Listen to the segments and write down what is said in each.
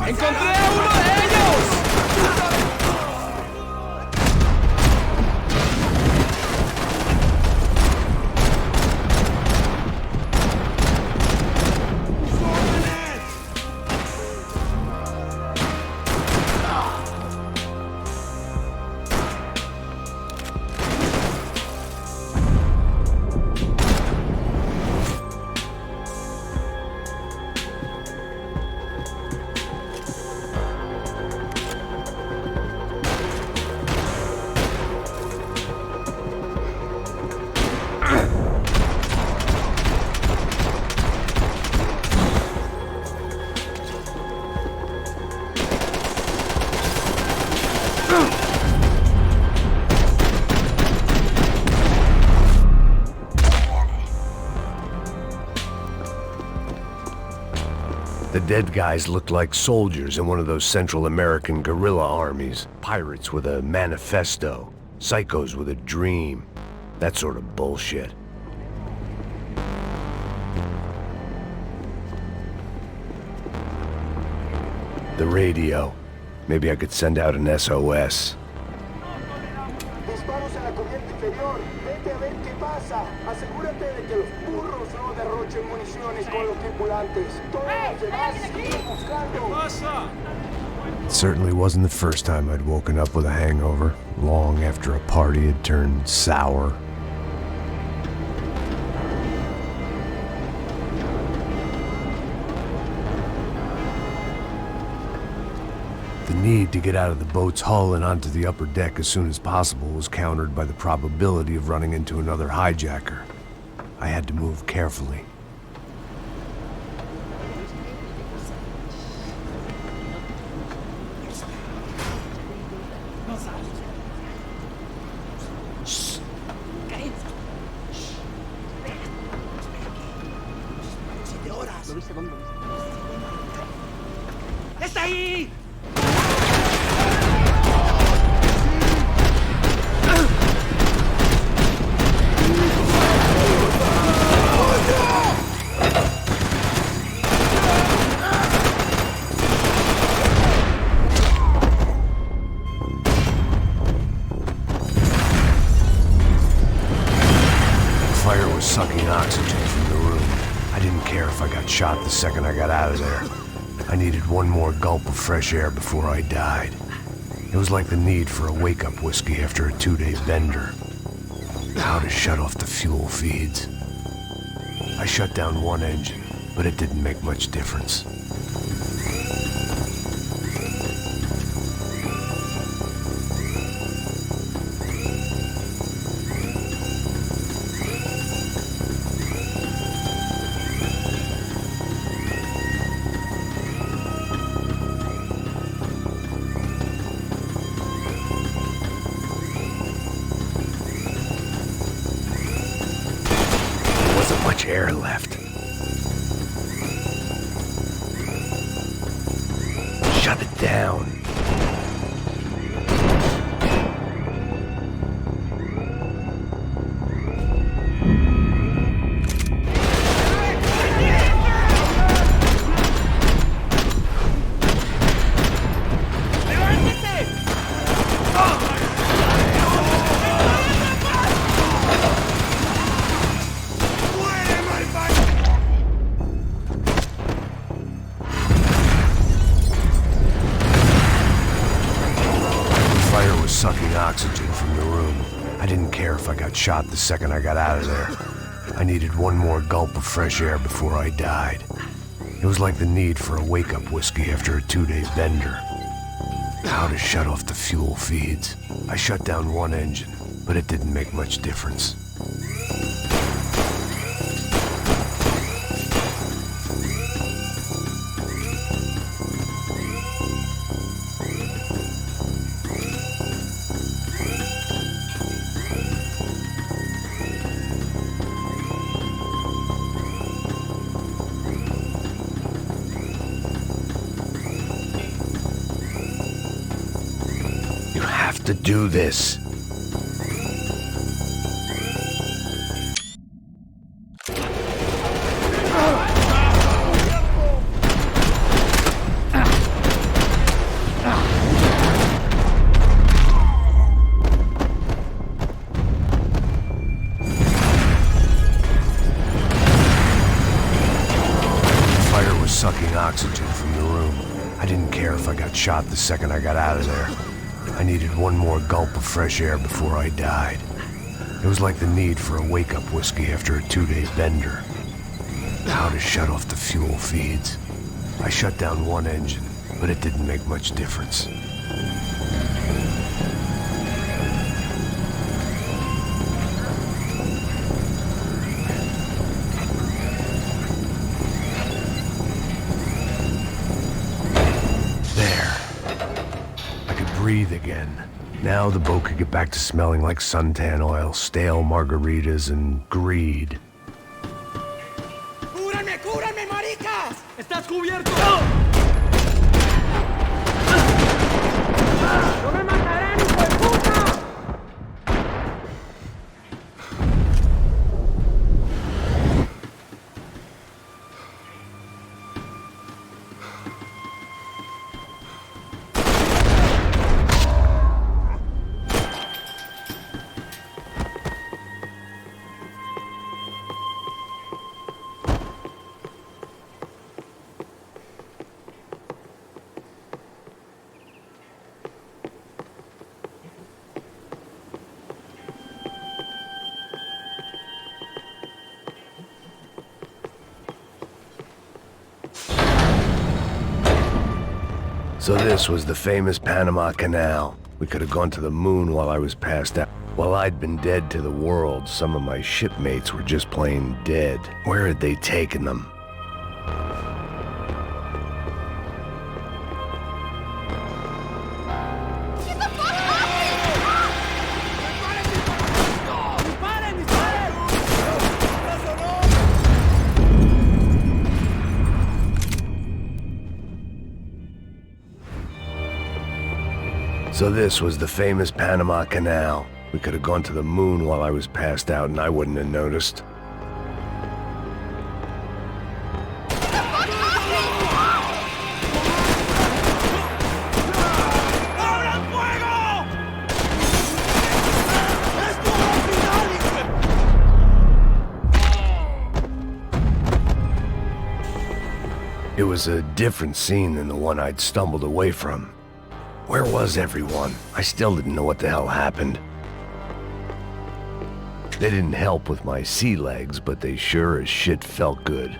¡Encontré a uno de ellos! The dead guys looked like soldiers in one of those Central American guerrilla armies. Pirates with a manifesto. Psychos with a dream. That sort of bullshit. The radio. Maybe I could send out an SOS. Disparos en la cubierta inferior. Vete a ver qué pasa. Asegúrate de que los burros no derrochen municiones con los tripulantes. Todos los demás siguen buscando. It certainly wasn't the first time I'd woken up with a hangover, long after a party had turned sour. The need to get out of the boat's hull and onto the upper deck as soon as possible was countered by the probability of running into another hijacker. I had to move carefully. ¡Está ahí! Fire was sucking oxygen from the room. I didn't care if I got shot the second I got out of there. I needed one more gulp of fresh air before I died. It was like the need for a wake-up whiskey after a 2-day bender. How to shut off the fuel feeds. I shut down one engine, but it didn't make much difference. Much air left. Shut it down. Sucking oxygen from the room. I didn't care if I got shot the second I got out of there. I needed one more gulp of fresh air before I died. It was like the need for a wake-up whiskey after a 2-day bender. How to shut off the fuel feeds. I shut down one engine, but it didn't make much difference. You have to do this. got shot the second I got out of there. I needed one more gulp of fresh air before I died. It was like the need for a wake-up whiskey after a 2-day bender. How to shut off the fuel feeds. I shut down one engine, but it didn't make much difference. Breathe again. Now the boat could get back to smelling like suntan oil, stale margaritas, and greed. ¡Cúbranme, cúbranme, maricas! ¡Estás cubierto! ¡No me matarán, hijo de puta! So this was the famous Panama Canal. We could have gone to the moon while I was passed out. While I'd been dead to the world, some of my shipmates were just plain dead. Where had they taken them? So this was the famous Panama Canal. We could have gone to the moon while I was passed out and I wouldn't have noticed. It was a different scene than the one I'd stumbled away from. Where was everyone? I still didn't know what the hell happened. They didn't help with my sea legs, but they sure as shit felt good.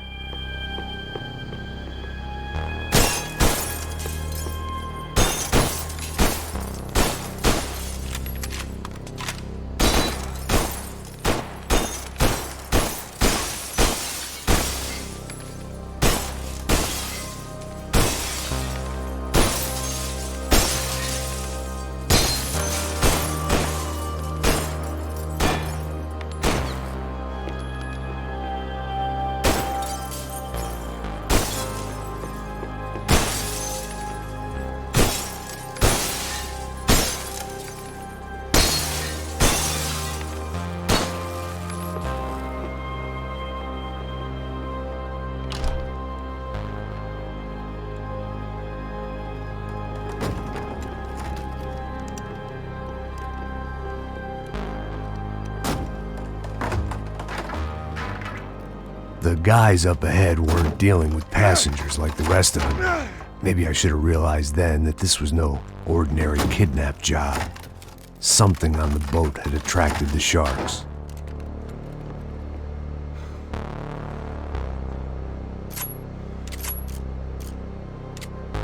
The guys up ahead weren't dealing with passengers like the rest of them. Maybe I should have realized then that this was no ordinary kidnap job. Something on the boat had attracted the sharks.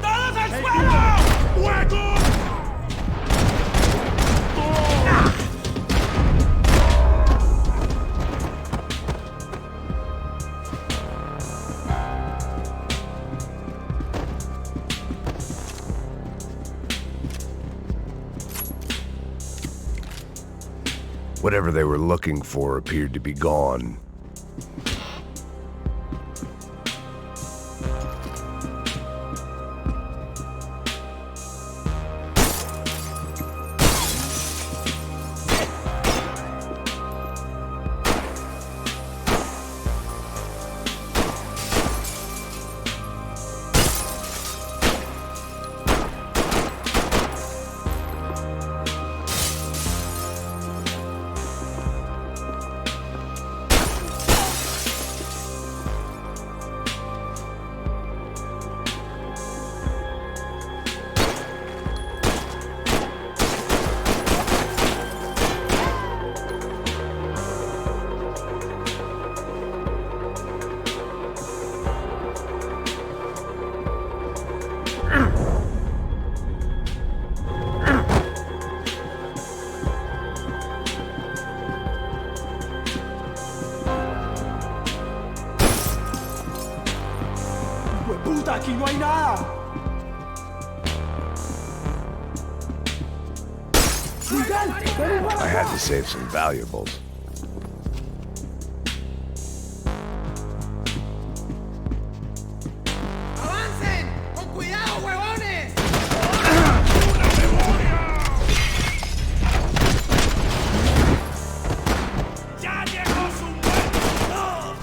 ¡Todos al suelo! ¡Fuego! Whatever they were looking for appeared to be gone. aquí no hay nada. I had to save some valuables. ¡Avancen! ¡Con cuidado, huevones! ¡Ya llegó su muerto!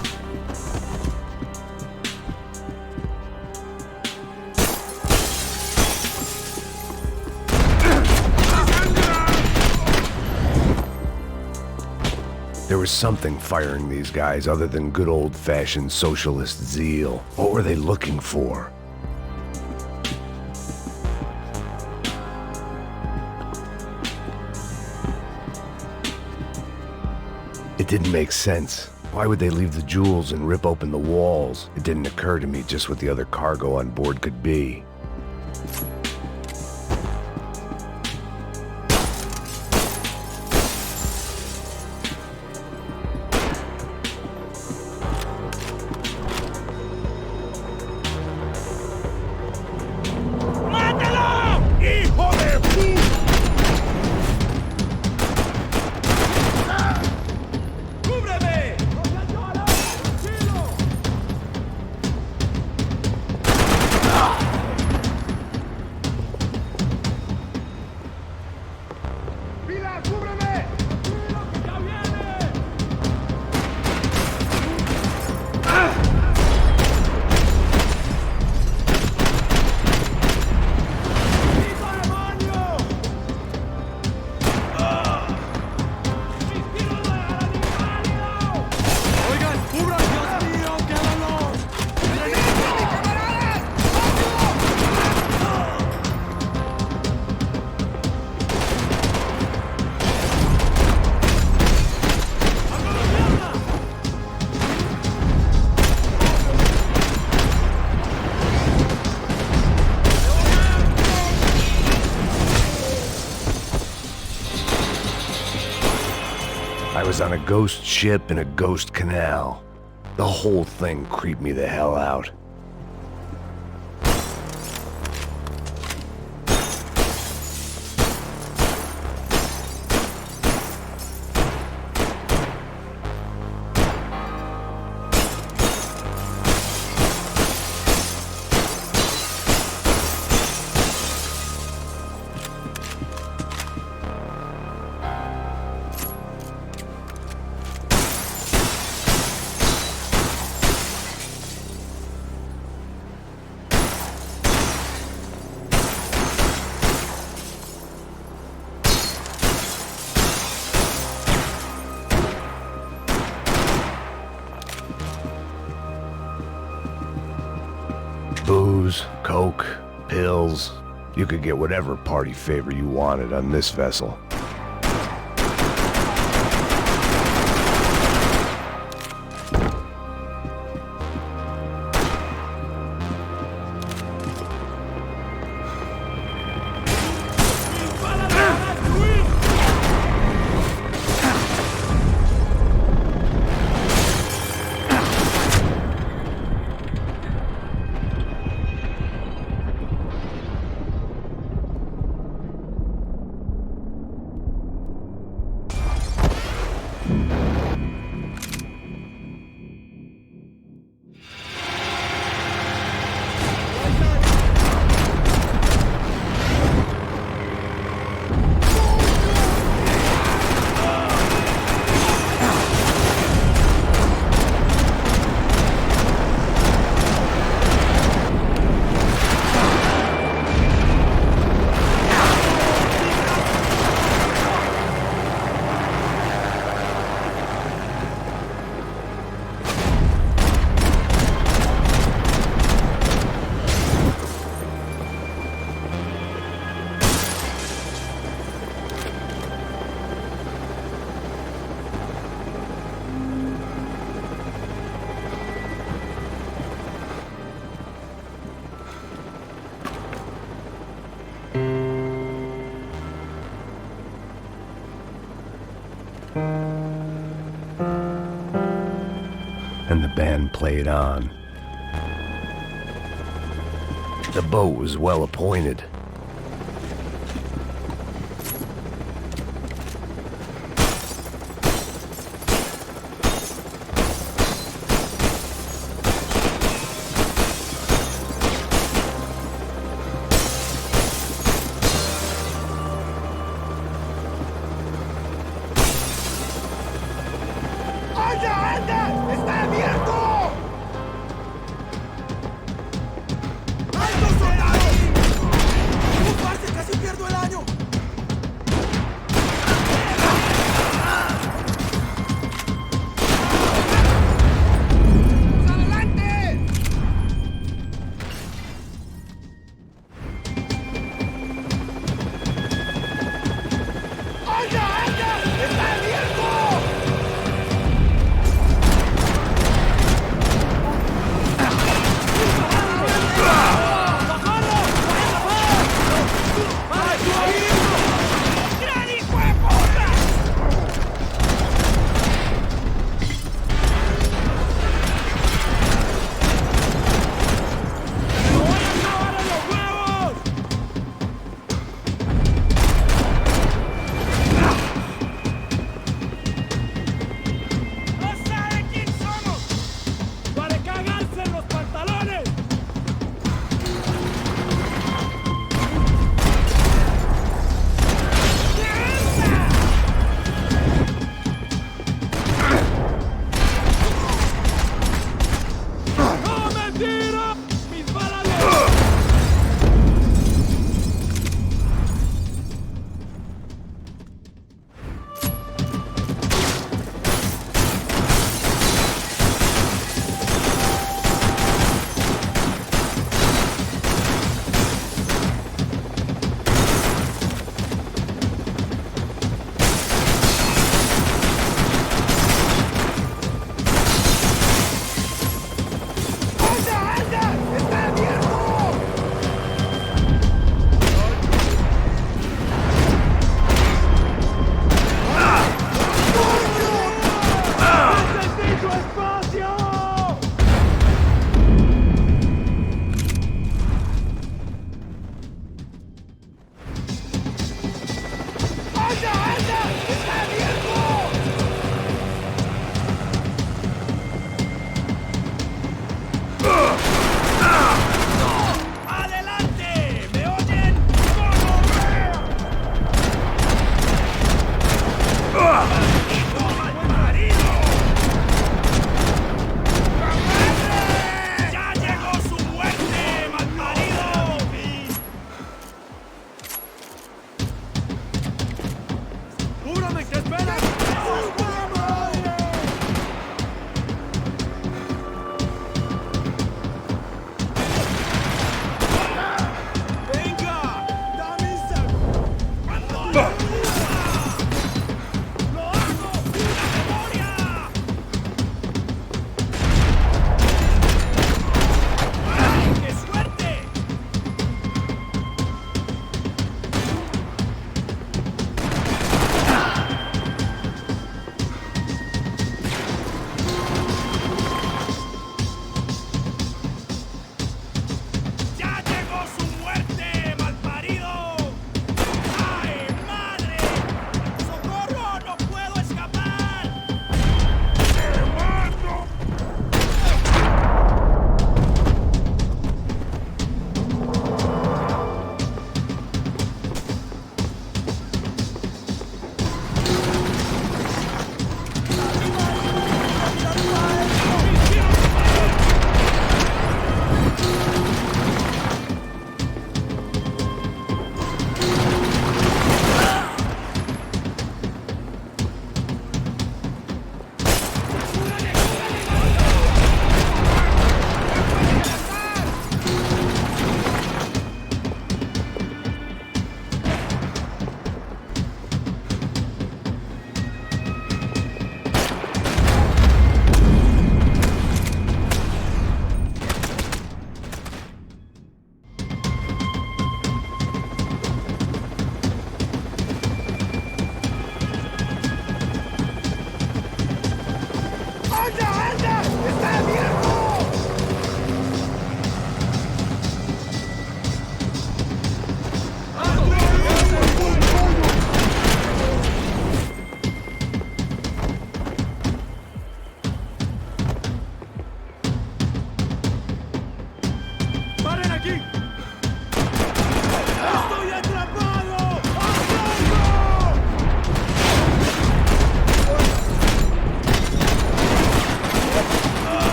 There was something firing these guys other than good old-fashioned socialist zeal. What were they looking for? It didn't make sense. Why would they leave the jewels and rip open the walls? It didn't occur to me just what the other cargo on board could be. I was on a ghost ship in a ghost canal. The whole thing creeped me the hell out. Booze, coke, pills. You could get whatever party favor you wanted on this vessel. And the band played on. The boat was well appointed. ¡Anda, anda! ¡Está abierto! ¡Alto, soldado! ¡Parce, casi pierdo el año! ¡Adelante! ¡Anda, anda! ¡Está abierto!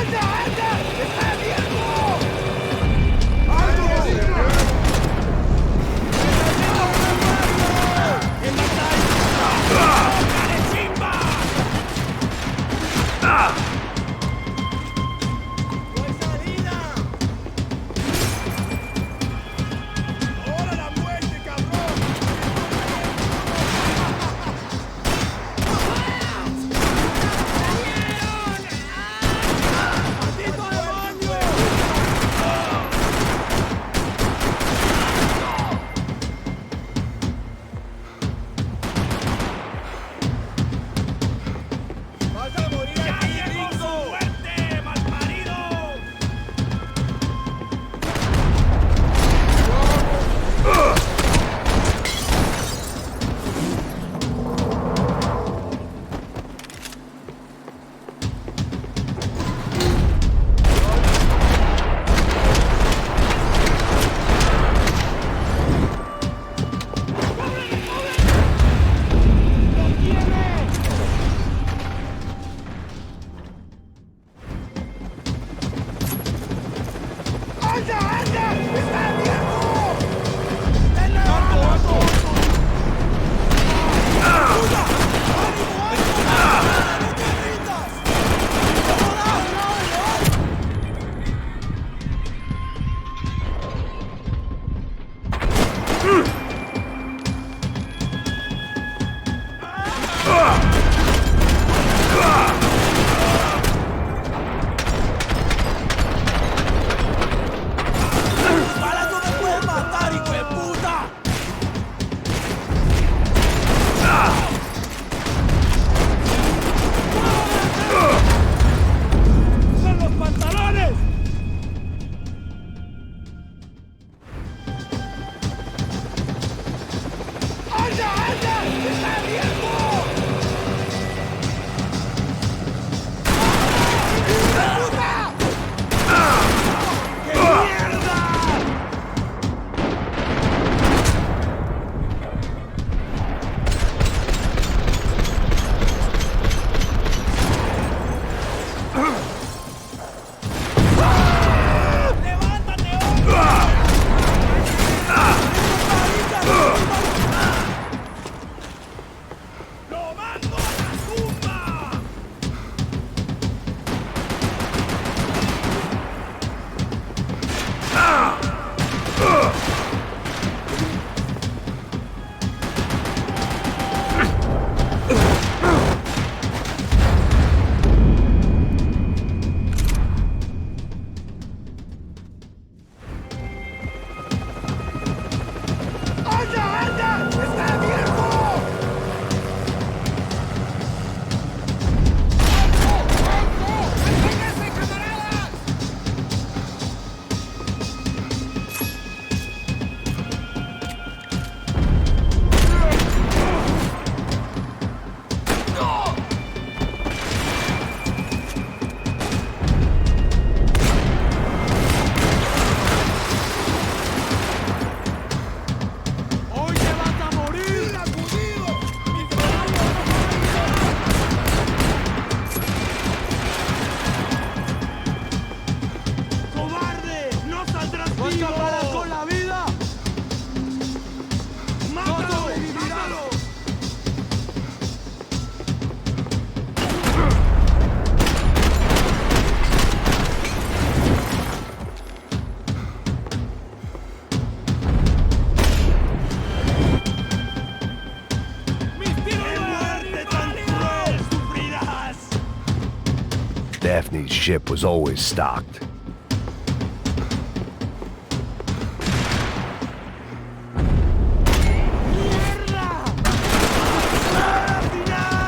¡Anda, anda! ¡Está abierto! ¡Alto! ¡En batalla! ¡Carecimba! ¡No hay salida! ¡Ahora la muerte, cabrón! ¡Maldito demonio! ¡Vas a morir aquí, gringo! ¡Muerte, malparido! ¡Anda, anda! ¡Está abierto! ¡Denle alto! ¡Ayuda! ¡Ánimo, ánimo! ¡No te rindas! ¡Tus balas no me pueden matar, hijo de puta! ¡Son los pantalones! ¡Anda, anda! ¡Está abierto! ¡Hijo de puta! ¡Qué mierda! ¡Levántate, hombre! ¡Lo mando a la tumba! ¡Anda, anda! ¡Está abierto! ¡Deténganse, camaradas! ¡Hoy te vas a morir! ¡Acudido! ¡Mi caballo! ¡Cobarde! ¡No saldrás vivo! ¡No escaparás con la vida! ¡Mátalo! ¡Mátalo! ¡Mis tiros no muerte tan cruel sufrirás! Daphne's ship was always stocked. ¡Mierda! ¡Ah, final!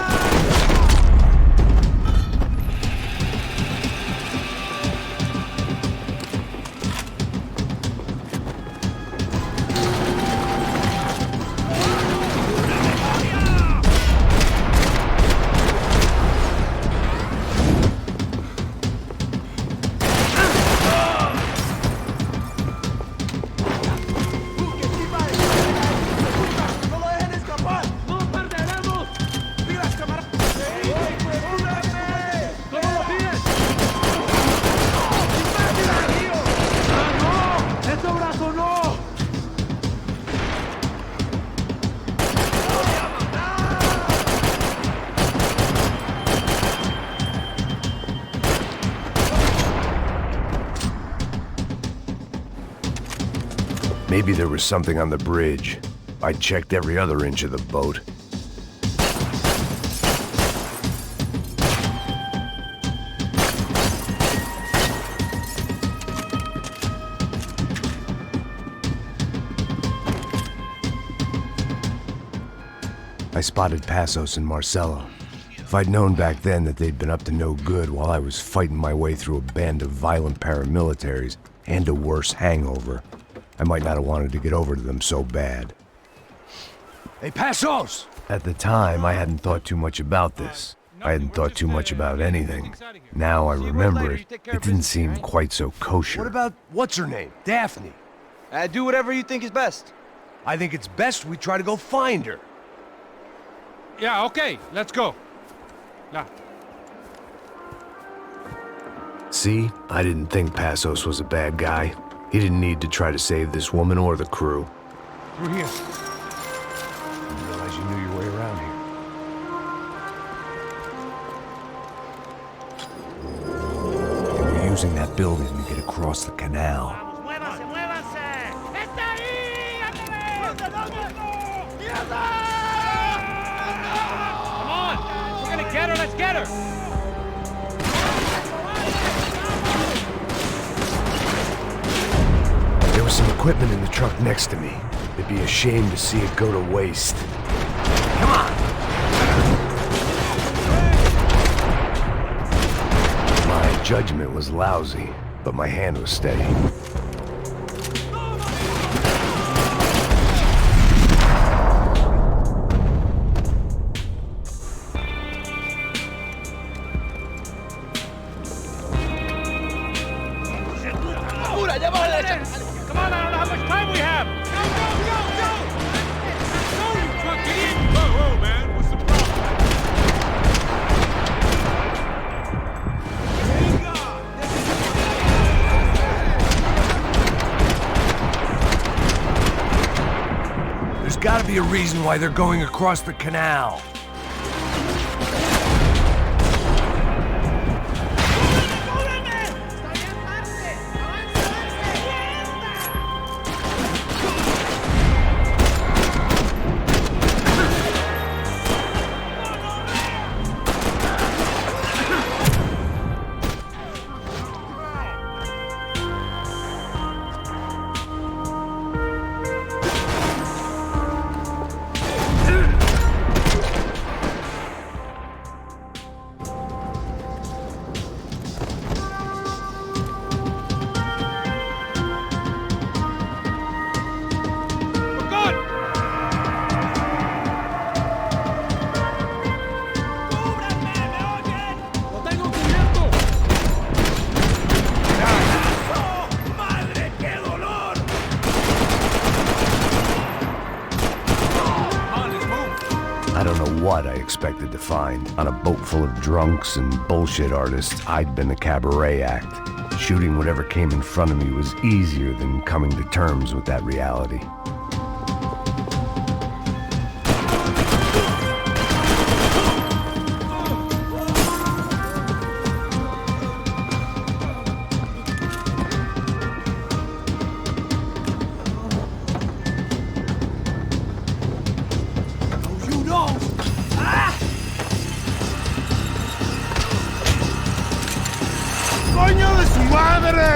Maybe there was something on the bridge. I checked every other inch of the boat. I spotted Passos and Marcelo. If I'd known back then that they'd been up to no good while I was fighting my way through a band of violent paramilitaries and a worse hangover, I might not have wanted to get over to them so bad. Hey, Passos! At the time, I hadn't thought too much about this. I hadn't thought too much about anything. Now I remember it, it didn't seem quite so kosher. What about, what's her name? Daphne. Do whatever you think is best. I think it's best we try to go find her. Yeah, okay, let's go. Yeah. See, I didn't think Passos was a bad guy. He didn't need to try to save this woman or the crew. Through here. Didn't realize you knew your way around here. They were using that building to get across the canal. ¡Muévanse, muévanse! ¡Está ahí! Come on! We're gonna get her, let's get her! There was some equipment in the truck next to me. It'd be a shame to see it go to waste. Come on! My judgment was lousy, but my hand was steady. Come on, I don't know how much time we have! Go, go, go, go! Go, you truck idiot! Whoa, whoa, man, what's the problem? There's gotta be a reason why they're going across the canal. I don't know what I expected to find. On a boat full of drunks and bullshit artists, I'd been a cabaret act. Shooting whatever came in front of me was easier than coming to terms with that reality. ¡Coño de su madre!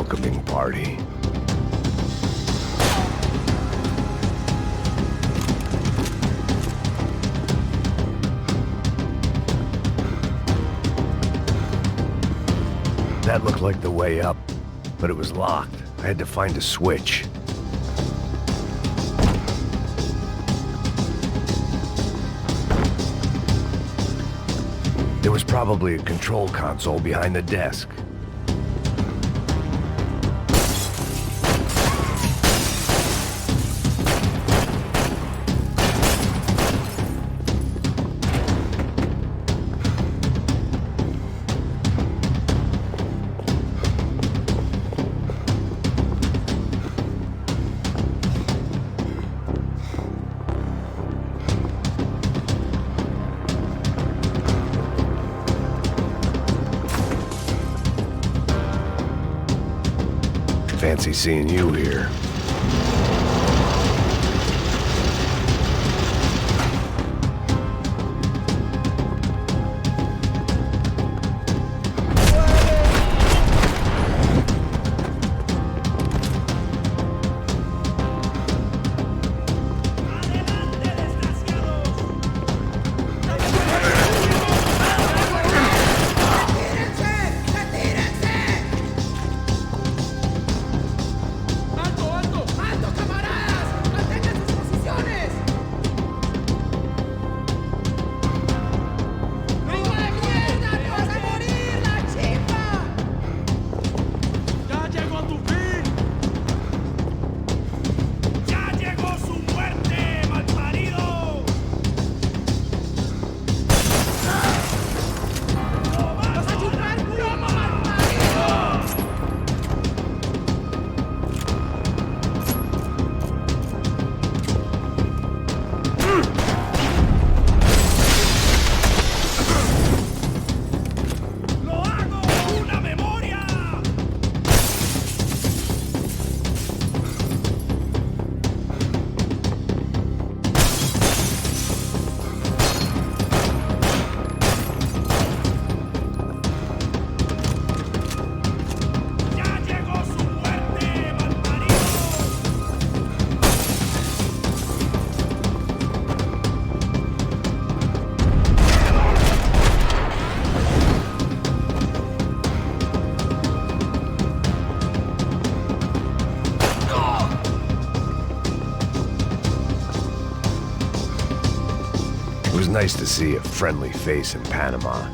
welcoming party. That looked like the way up, but it was locked. I had to find a switch. There was probably a control console behind the desk. Fancy seeing you here. It was nice to see a friendly face in Panama.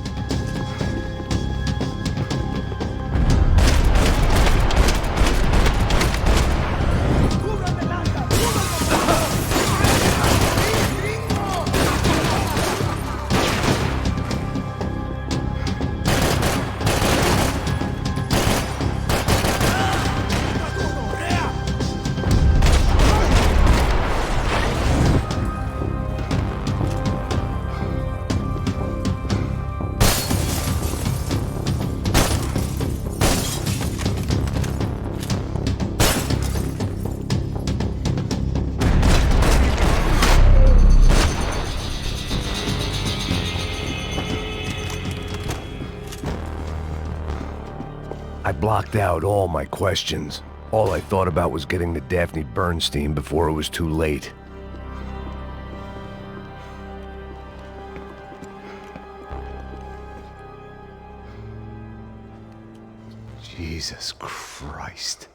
I blocked out all my questions. All I thought about was getting to Daphne Bernstein before it was too late. Jesus Christ.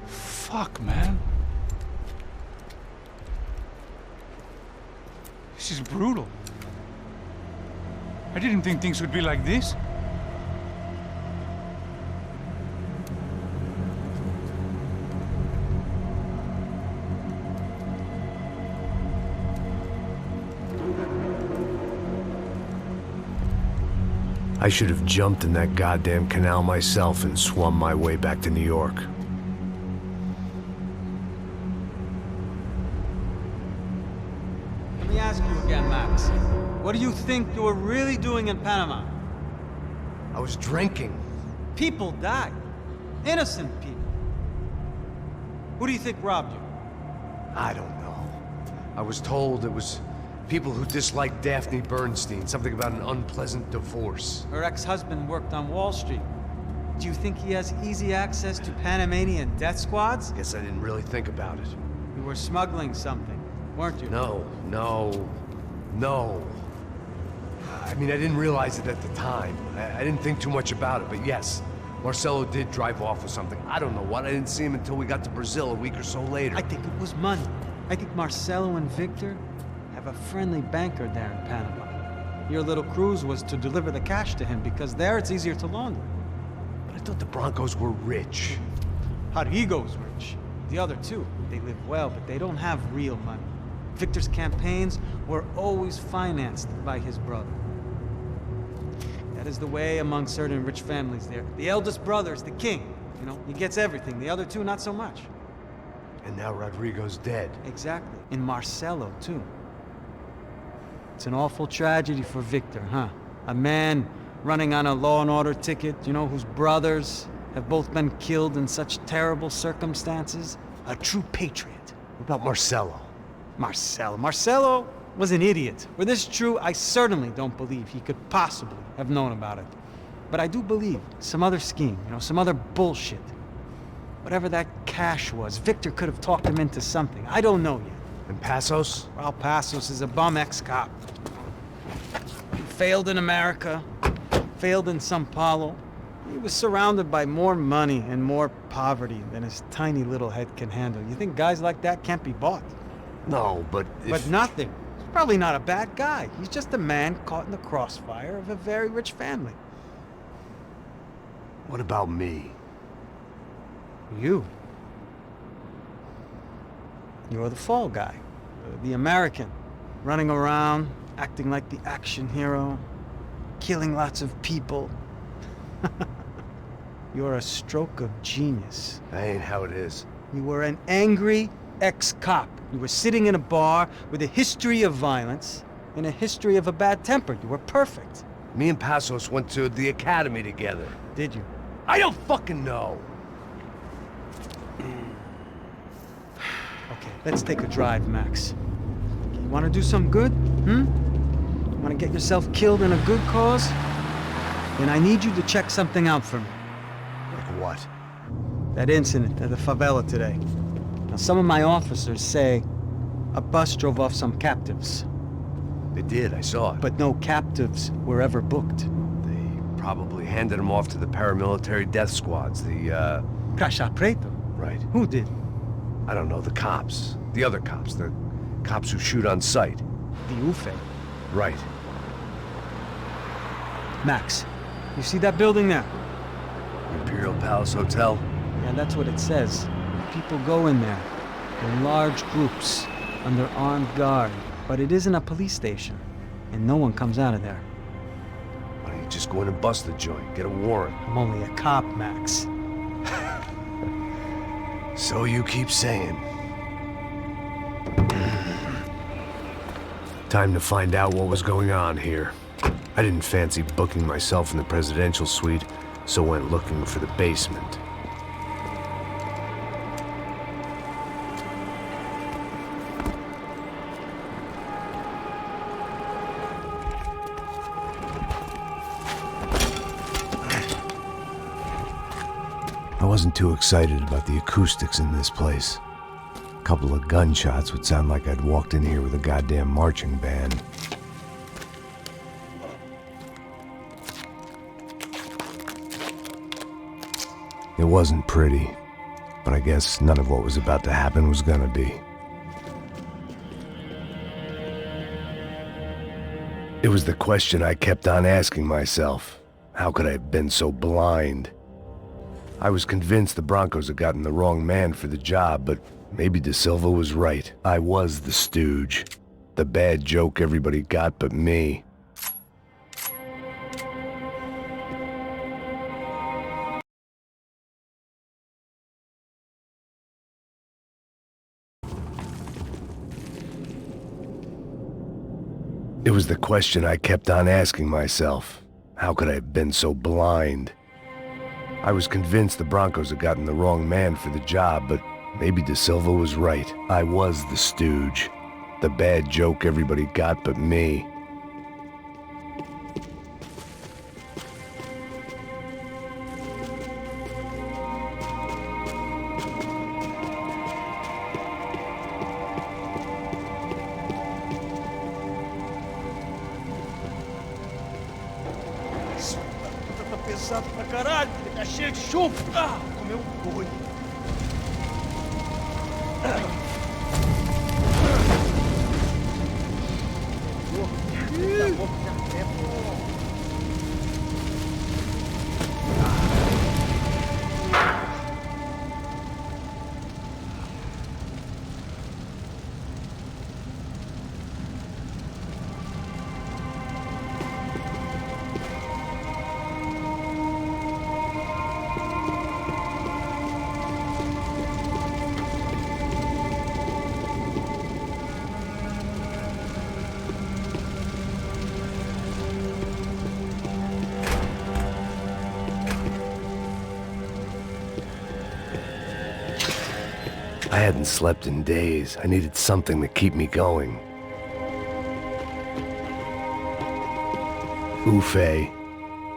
Fuck, man. This is brutal. I didn't think things would be like this. I should have jumped in that goddamn canal myself and swum my way back to New York. Let me ask you again, Max. What do you think you were really doing in Panama? I was drinking. People died. Innocent people. Who do you think robbed you? I don't know. I was told it was people who disliked Daphne Bernstein, something about an unpleasant divorce. Her ex-husband worked on Wall Street. Do you think he has easy access to Panamanian death squads? Guess I didn't really think about it. You were smuggling something, weren't you? No. I mean, I didn't realize it at the time. I didn't think too much about it, but yes, Marcelo did drive off with something. I don't know what. I didn't see him until we got to Brazil a week or so later. I think it was money. I think Marcelo and Victor have a friendly banker there in Panama. Your little cruise was to deliver the cash to him because there it's easier to launder. But I thought the Broncos were rich. Rodrigo's rich. The other two, they live well, but they don't have real money. Victor's campaigns were always financed by his brother. That is the way among certain rich families there. The eldest brother is the king. You know, he gets everything. The other two, not so much. And now Rodrigo's dead. Exactly. And Marcelo, too. It's an awful tragedy for Victor, huh? A man running on a law and order ticket, you know, whose brothers have both been killed in such terrible circumstances. A true patriot. What about Marcelo? Marcelo was an idiot. Were this true, I certainly don't believe he could possibly have known about it. But I do believe some other scheme, you know, some other bullshit. Whatever that cash was, Victor could have talked him into something. I don't know yet. And Passos? Well, Passos is a bum ex-cop. He failed in America, failed in Sao Paulo. He was surrounded by more money and more poverty than his tiny little head can handle. You think guys like that can't be bought? No, but But nothing. He's probably not a bad guy. He's just a man caught in the crossfire of a very rich family. What about me? You. You're the fall guy. The American. Running around, acting like the action hero. Killing lots of people. You're a stroke of genius. That ain't how it is. You were an angry ex-cop. You were sitting in a bar with a history of violence and a history of a bad temper. You were perfect. Me and Passos went to the academy together. Did you? I don't fucking know. Okay, let's take a drive, Max. You want to do some good? You want to get yourself killed in a good cause? Then I need you to check something out for me. Like what? That incident at the favela today. Now, some of my officers say a bus drove off some captives. They did, I saw it. But no captives were ever booked. They probably handed them off to the paramilitary death squads, the, Caixa Preto? Right. Who did? I don't know, the cops. The other cops. The cops who shoot on sight. The UFE. Right. Max, you see that building there? Imperial Palace Hotel? Yeah, that's what it says. People go in there in large groups under armed guard. But it isn't a police station, and no one comes out of there. Why don't you just go in and bust the joint, get a warrant? I'm only a cop, Max. So you keep saying. Time to find out what was going on here. I didn't fancy booking myself in the presidential suite, so went looking for the basement. I wasn't too excited about the acoustics in this place. A couple of gunshots would sound like I'd walked in here with a goddamn marching band. It wasn't pretty, but I guess none of what was about to happen was gonna be. It was the question I kept on asking myself. How could I have been so blind? I was convinced the Broncos had gotten the wrong man for the job, but maybe De Silva was right. I was the stooge. The bad joke everybody got but me. It was the question I kept on asking myself. How could I have been so blind? I was convinced the Broncos had gotten the wrong man for the job, but maybe De Silva was right. I was the stooge. The bad joke everybody got but me. Tá pesado pra caralho, tá cheio de chumbo. Ah, comeu boi. I hadn't slept in days. I needed something to keep me going. Ufe.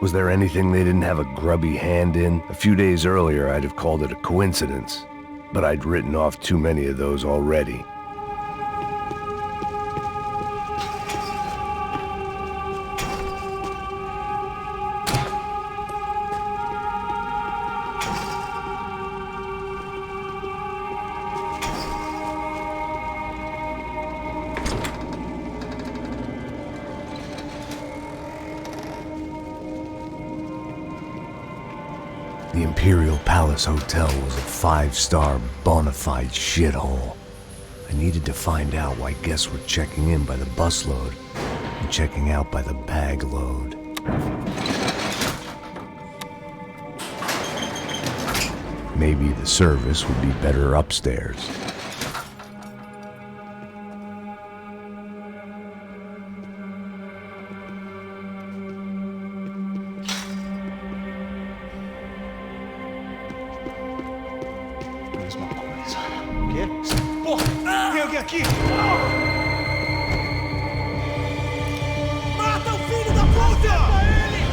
Was there anything they didn't have a grubby hand in? A few days earlier, I'd have called it a coincidence, but I'd written off too many of those already. The Imperial Palace Hotel was a five-star, bona fide shithole. I needed to find out why guests were checking in by the busload and checking out by the bag load. Maybe the service would be better upstairs. Mesma coisa. O quê? Porra! Tem alguém aqui? Mata o filho da puta! Mata ele!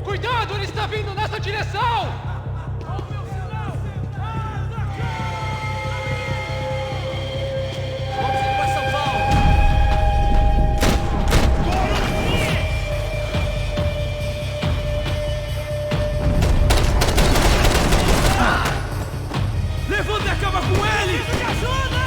Cuidado, ele está vindo nessa direção! Vamos ir para São Paulo! Levanta a cama com ele! Me ajuda!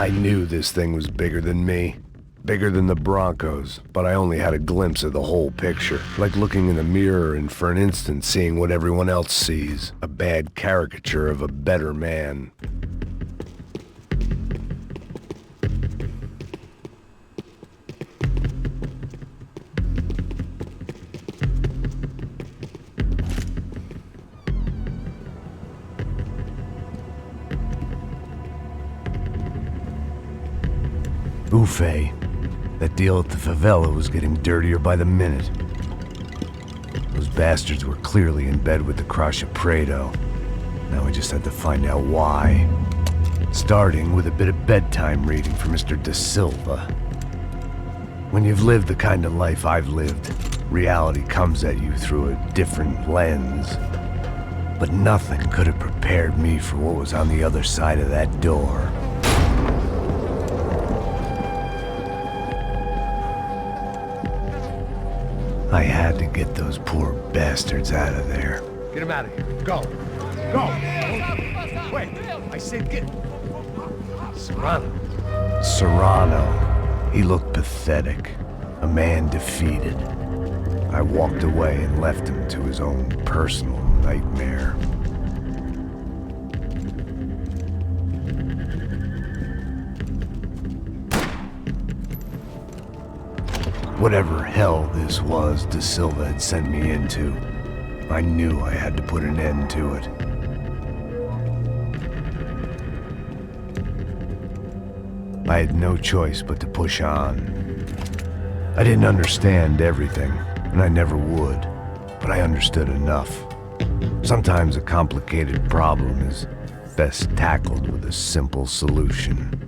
I knew this thing was bigger than me. Bigger than the Broncos, but I only had a glimpse of the whole picture. Like looking in the mirror and for an instant seeing what everyone else sees. A bad caricature of a better man. Buffet. That deal at the favela was getting dirtier by the minute. Those bastards were clearly in bed with the Crusher Prado. Now I just had to find out why. Starting with a bit of bedtime reading for Mr. Da Silva. When you've lived the kind of life I've lived, reality comes at you through a different lens. But nothing could have prepared me for what was on the other side of that door. I had to get those poor bastards out of there. Get him out of here. Go. Go. Wait. I said get... Serrano. Serrano. He looked pathetic. A man defeated. I walked away and left him to his own personal nightmare. Whatever hell this was Da Silva had sent me into, I knew I had to put an end to it. I had no choice but to push on. I didn't understand everything, and I never would, but I understood enough. Sometimes a complicated problem is best tackled with a simple solution.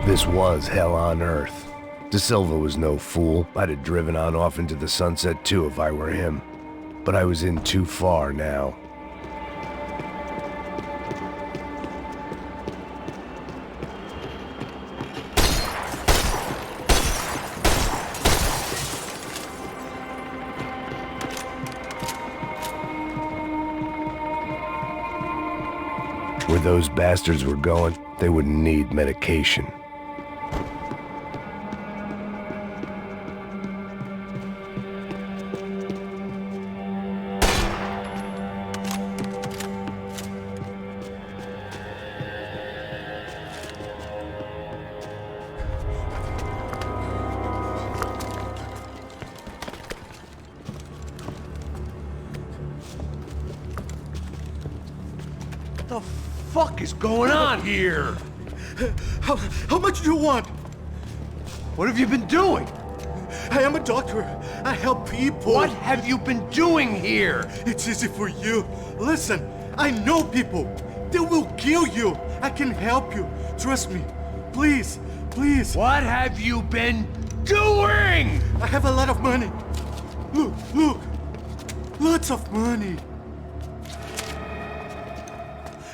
This was hell on earth. Da Silva was no fool. I'd have driven on off into the sunset too if I were him. but I was in too far now. Where those bastards were going, they would need medication. What the fuck is going on here? How much do you want? What have you been doing? I am a doctor. I help people. What have you been doing here? It's easy for you. Listen, I know people. They will kill you. I can help you. Trust me. Please, please. What have you been doing? I have a lot of money. Look, look. Lots of money.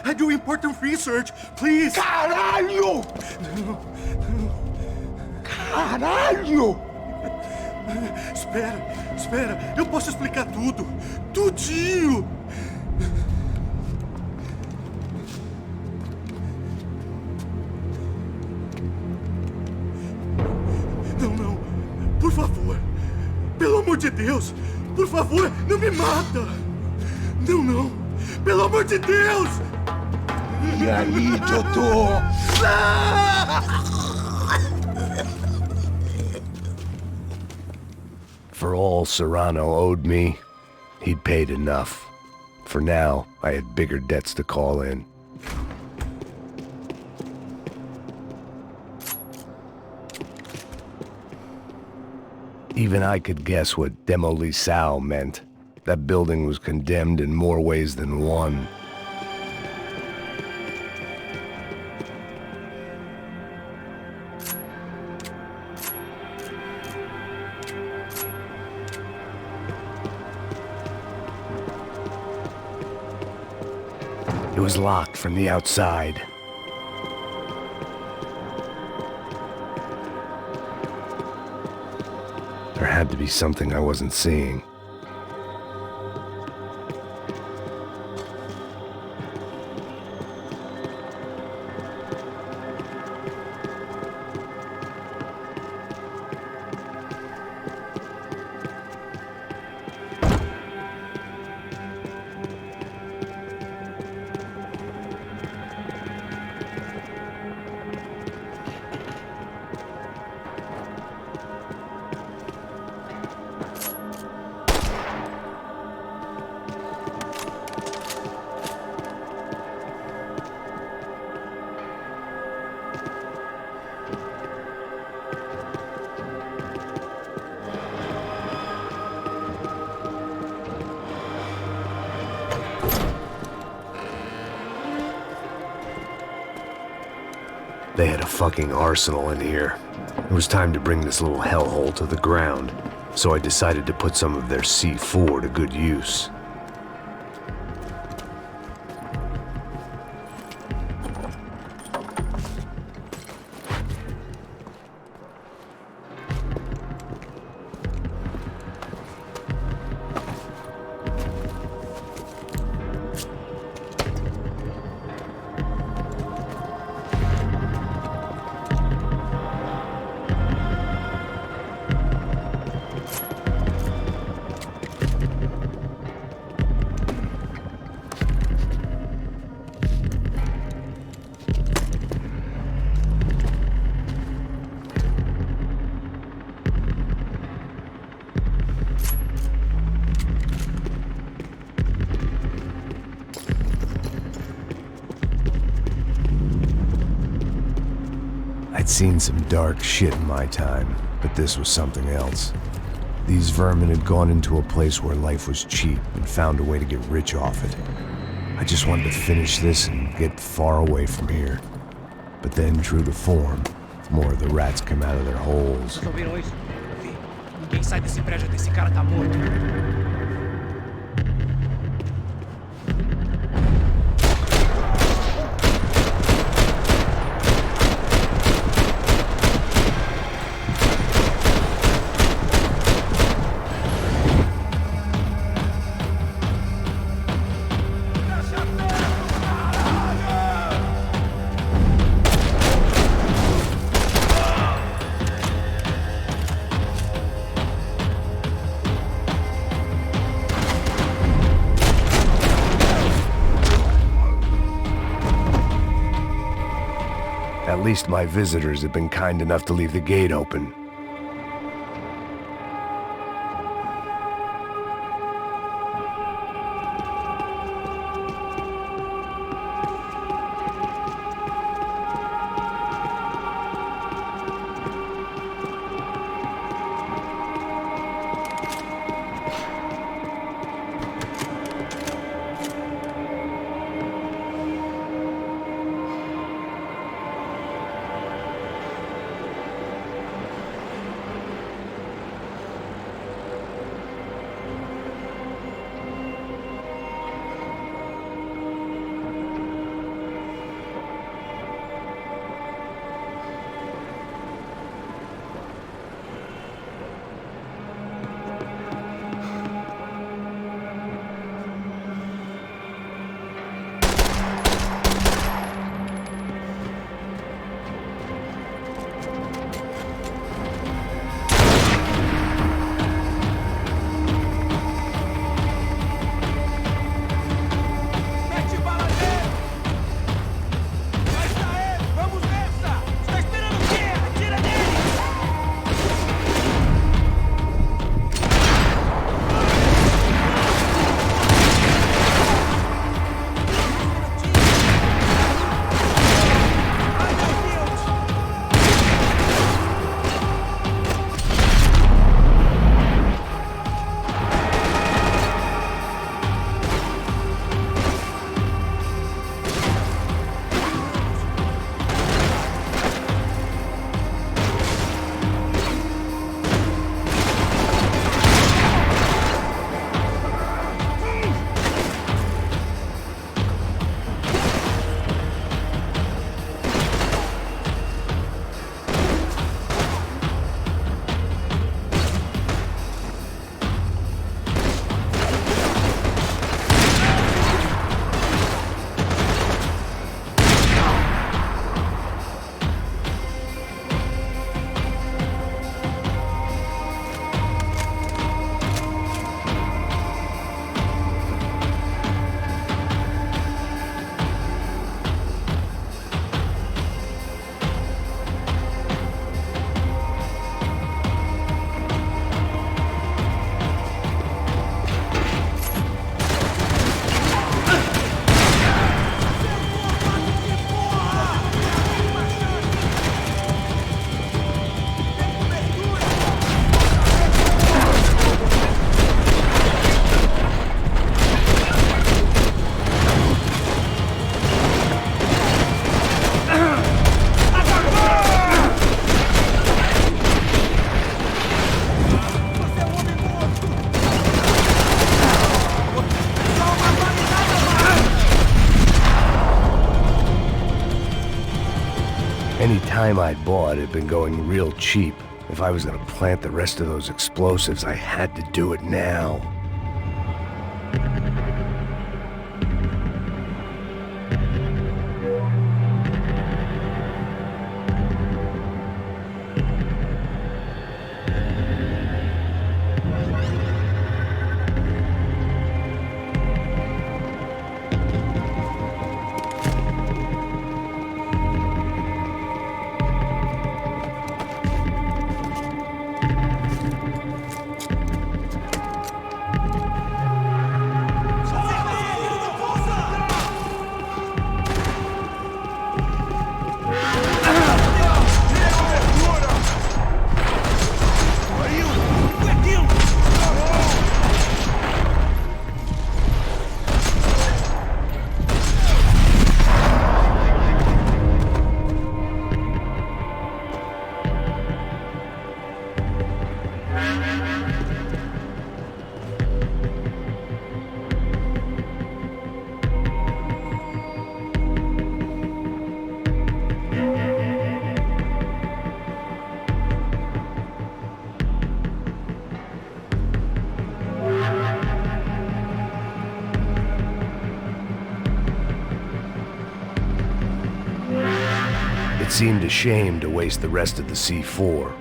I do important research. Please. Caralho! Caralho! Espera, espera. Eu posso explicar tudo. Tudinho. Não, não. Por favor. Pelo amor de Deus. Por favor, não me mata. Não, não. Pelo amor de Deus. E aí, doutor? For all Serrano owed me, he'd paid enough. For now, I had bigger debts to call in. Even I could guess what demolição meant. That building was condemned in more ways than one. It was locked from the outside. There had to be something I wasn't seeing. They had a fucking arsenal in here. It was time to bring this little hellhole to the ground, so I decided to put some of their C4 to good use. I'd seen some dark shit in my time, but this was something else. These vermin had gone into a place where life was cheap and found a way to get rich off it. I just wanted to finish this and get far away from here. But then, true to form, more of the rats came out of their holes. Vocês ouviram isso? Vi. Ninguém sai desse prédio até esse cara tá morto. At least my visitors have been kind enough to leave the gate open. Any time I'd bought had been going real cheap. If I was gonna plant the rest of those explosives, I had to do it now. It seemed a shame to waste the rest of the C4.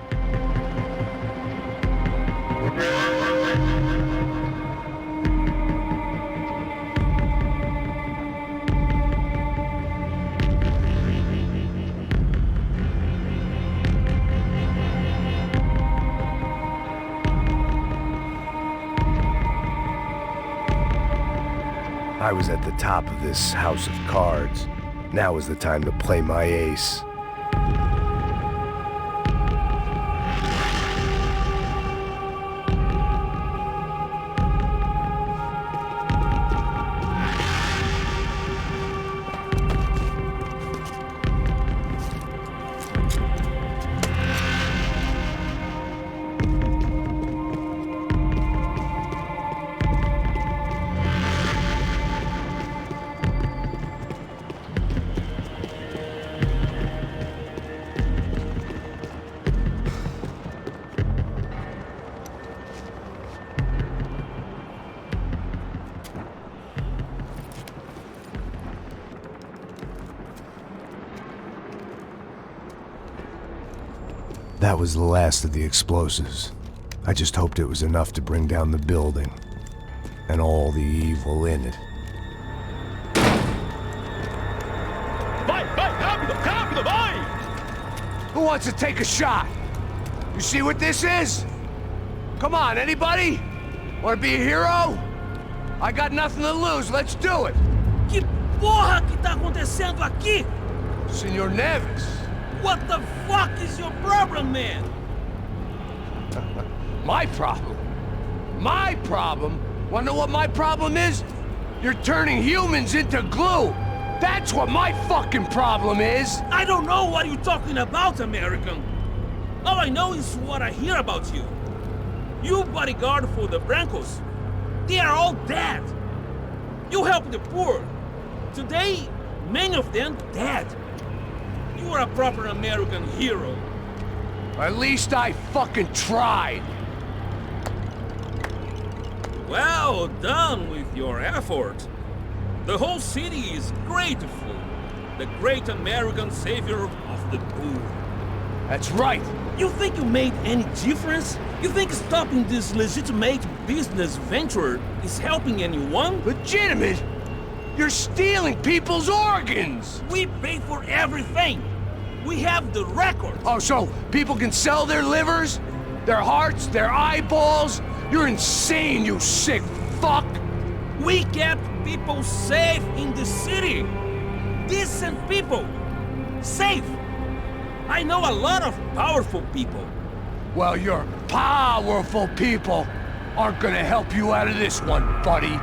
I was at the top of this house of cards. Now was the time to play my ace. That was the last of the explosives. I just hoped it was enough to bring down the building and all the evil in it. Vai, vai, rápido, rápido, vai! Who wants to take a shot? You see what this is? Come on, anybody? Want to be a hero? I got nothing to lose, let's do it! Que porra que tá acontecendo aqui? Senor Neves. What the fuck is your problem, man? My problem? My problem? Wanna know what my problem is? You're turning humans into glue! That's what my fucking problem is! I don't know what you're talking about, American. All I know is what I hear about you. You bodyguard for the Brancos. They are all dead. You help the poor. Today, many of them dead. You are a proper American hero. At least I fucking tried. Well done with your effort. The whole city is grateful. The great American savior of the poor. That's right. You think you made any difference? You think stopping this legitimate business venture is helping anyone? Legitimate? You're stealing people's organs! We pay for everything. We have the record. Oh, so people can sell their livers? Their hearts? Their eyeballs? You're insane, you sick fuck! We kept people safe in the city. Decent people. Safe. I know a lot of powerful people. Well, your powerful people aren't gonna help you out of this one, buddy.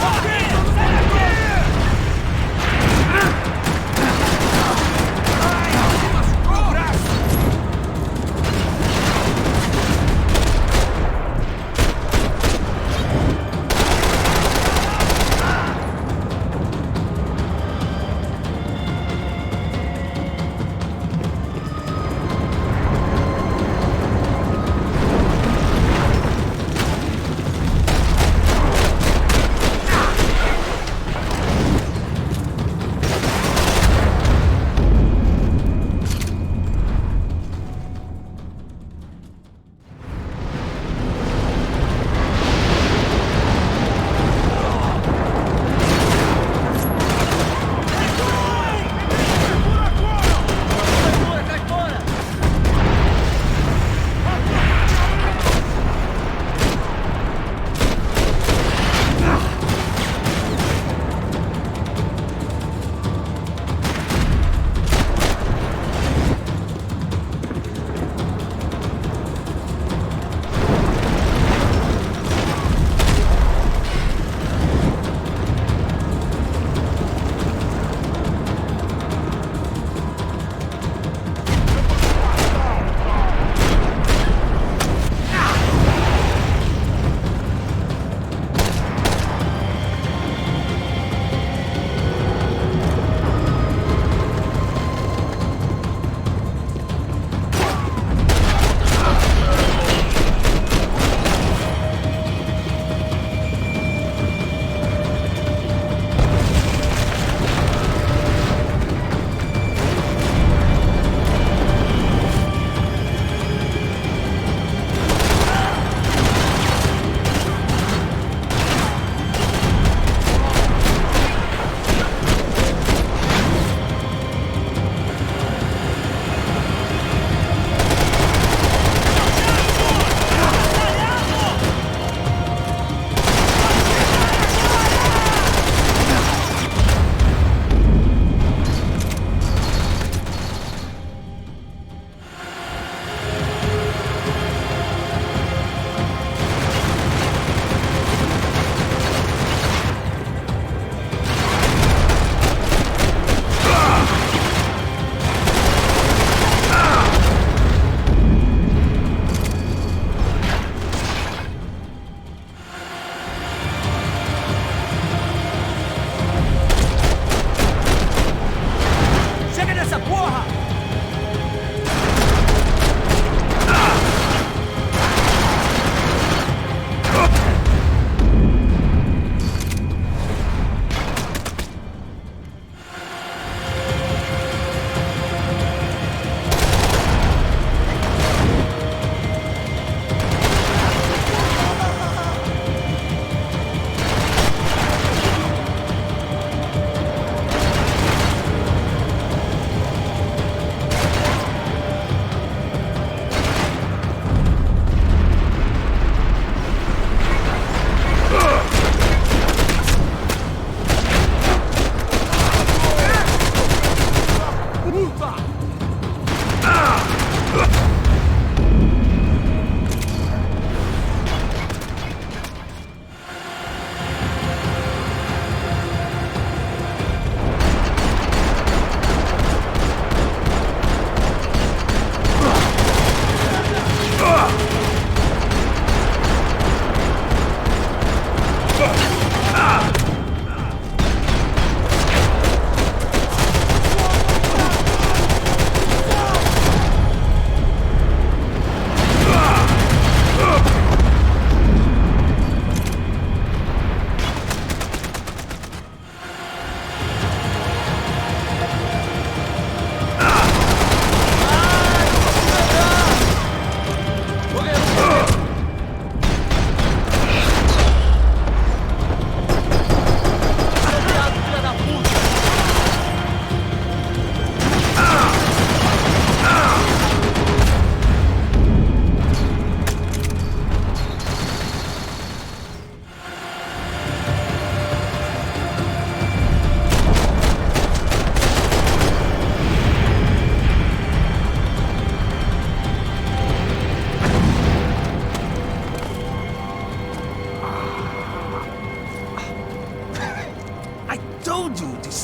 Okay.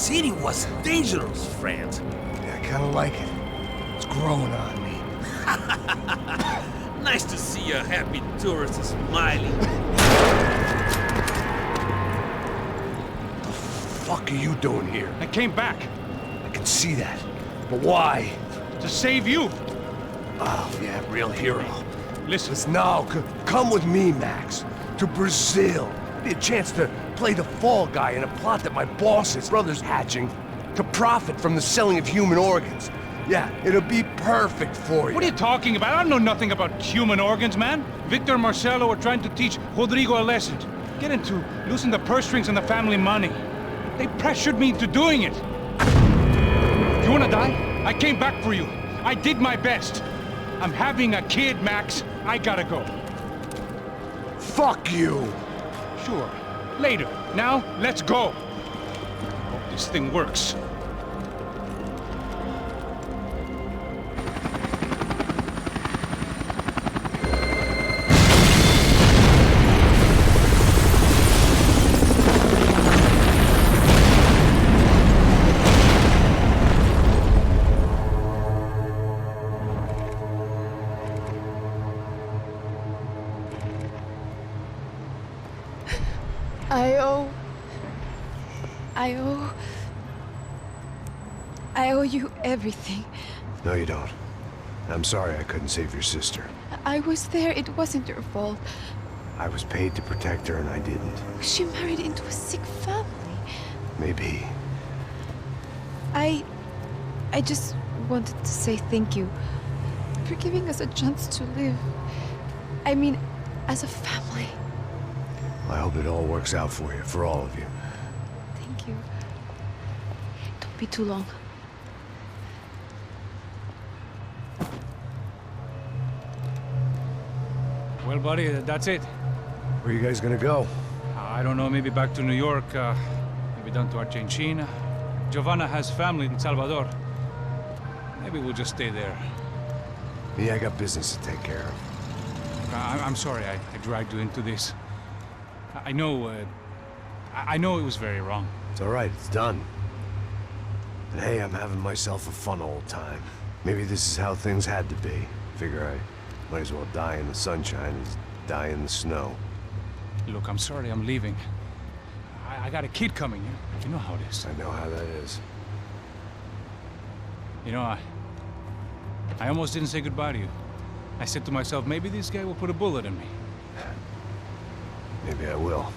city was dangerous, friend. Yeah, I kinda like it. It's growing on me. Nice to see a happy tourist smiling. What the fuck are you doing here? I came back I can see that. But why? to save you. Oh, yeah, real hero. Listen, Listen, now, come with me, Max. To Brazil. Be a chance to play the fall guy in a plot that my boss's brother's hatching to profit from the selling of human organs. Yeah, it'll be perfect for you. what are you talking about? I know nothing about human organs, man. Victor and Marcelo are trying to teach Rodrigo a lesson. Get into losing the purse strings and the family money. They pressured me into doing it. You wanna die? I came back for you. I did my best. I'm having a kid, Max. I gotta go. Fuck you! Sure. Later. Now, let's go. Hope this thing works. I owe you everything. No, you don't. I'm sorry I couldn't save your sister. I was there. It wasn't your fault. I was paid to protect her and I didn't. She married into a sick family. Maybe. I just wanted to say thank you for giving us a chance to live. I mean, as a family. I hope it all works out for you, for all of you. Thank you. Don't be too long. Well, buddy, that's it. Where are you guys gonna go? I don't know, maybe back to New York, maybe down to Argentina. Giovanna has family in Salvador. Maybe we'll just stay there. Me, I got business to take care of. I'm sorry I dragged you into this. I know it was very wrong. It's all right, it's done. And hey, I'm having myself a fun old time. Maybe this is how things had to be. Figure I might as well die in the sunshine as die in the snow. Look, I'm sorry I'm leaving. I got a kid coming. You know how it is. I know how that is. You know, I almost didn't say goodbye to you. I said to myself, maybe this guy will put a bullet in me. Maybe I will.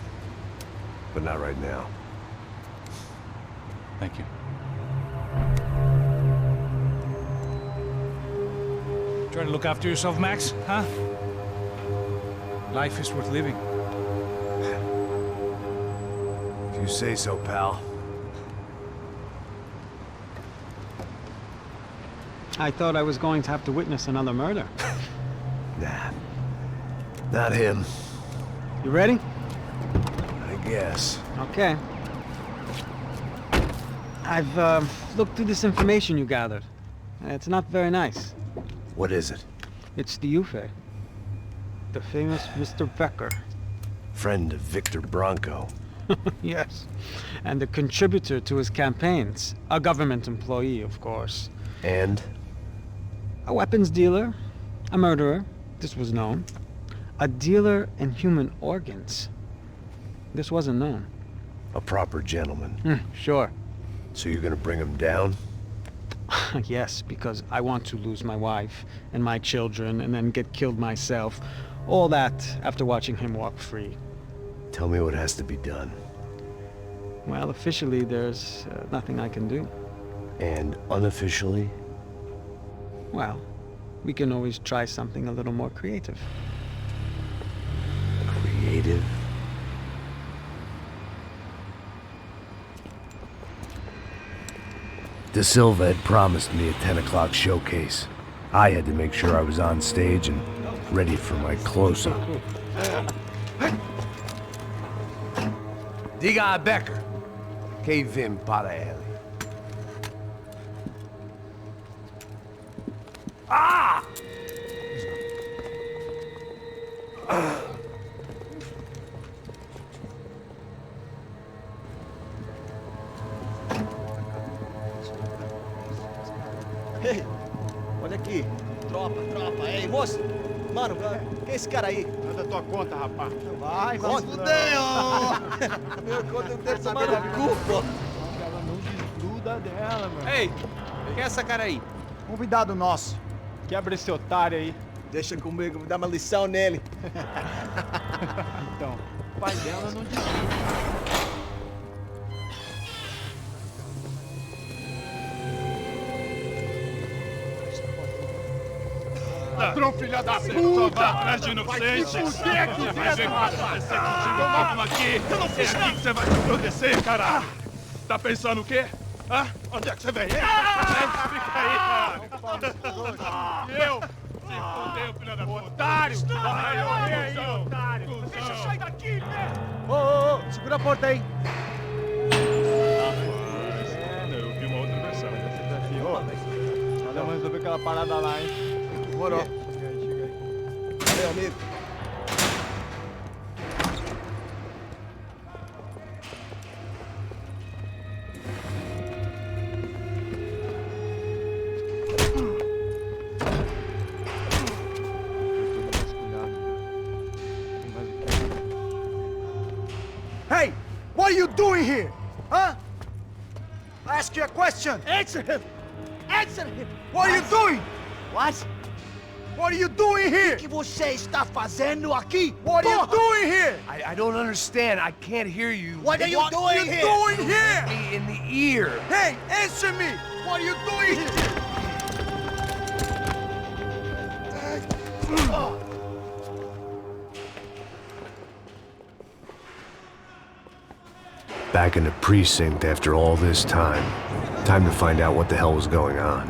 But not right now. Thank you. Try to look after yourself, Max, huh? Life is worth living. If you say so, pal. I thought I was going to have to witness another murder. Nah. Not him. You ready? I guess. Okay. I've looked through this information you gathered. It's not very nice. What is it? It's the Ufe. The famous Mr. Becker. Friend of Victor Bronco. Yes. And a contributor to his campaigns. A government employee, of course. And? A weapons dealer. A murderer. This was known. A dealer in human organs. This wasn't known. A proper gentleman. Sure. So you're gonna bring him down? Yes, because I want to lose my wife and my children and then get killed myself. All that after watching him walk free. Tell me what has to be done. Well, officially, there's nothing I can do. And unofficially? Well, we can always try something a little more creative. Creative? De Silva had promised me a 10 o'clock showcase. I had to make sure I was on stage and ready for my close-up. Diga a Becker. Que vim para ele. Ah! Ei, moço! Mano, quem é esse cara aí? Manda tua conta, rapaz. Vai, fudeu! Meu conta não deve tomar no cu, pô! Ela não desgruda dela, mano. Ei, quem é essa cara aí? Convidado nosso. Quebra esse otário aí. Deixa comigo, me dá uma lição nele. Então, o pai dela não desgruda. Ladrão, filha da puta! Só vai atrás de inocentes! Vai ver o que vai acontecer contigo mesmo aqui! Eu não fiz nada! É aqui que você vai se proteger, caralho! Tá pensando o quê? Hã? Onde é que você vem? Fica aí, cara! E eu? Se fodeu, filha da puta! Otário! Vai, ô, otário! Deixa eu sair daqui, né? Ô, segura a porta aí. Eu vi uma outra versão. Vamos resolver aquela parada lá, hein? Demorou. Chega aí. Meu amigo. Hey! What are you doing here? Huh? I ask you a question. Answer him! Answer him! What are you doing? What? What are you doing here? O que você está fazendo aqui? What are you doing here? I don't understand. I can't hear you. What are you doing here? Doing here? Me in the ear. Hey, answer me! What are you doing here? Back in the precinct after all this time. Time to find out what the hell was going on.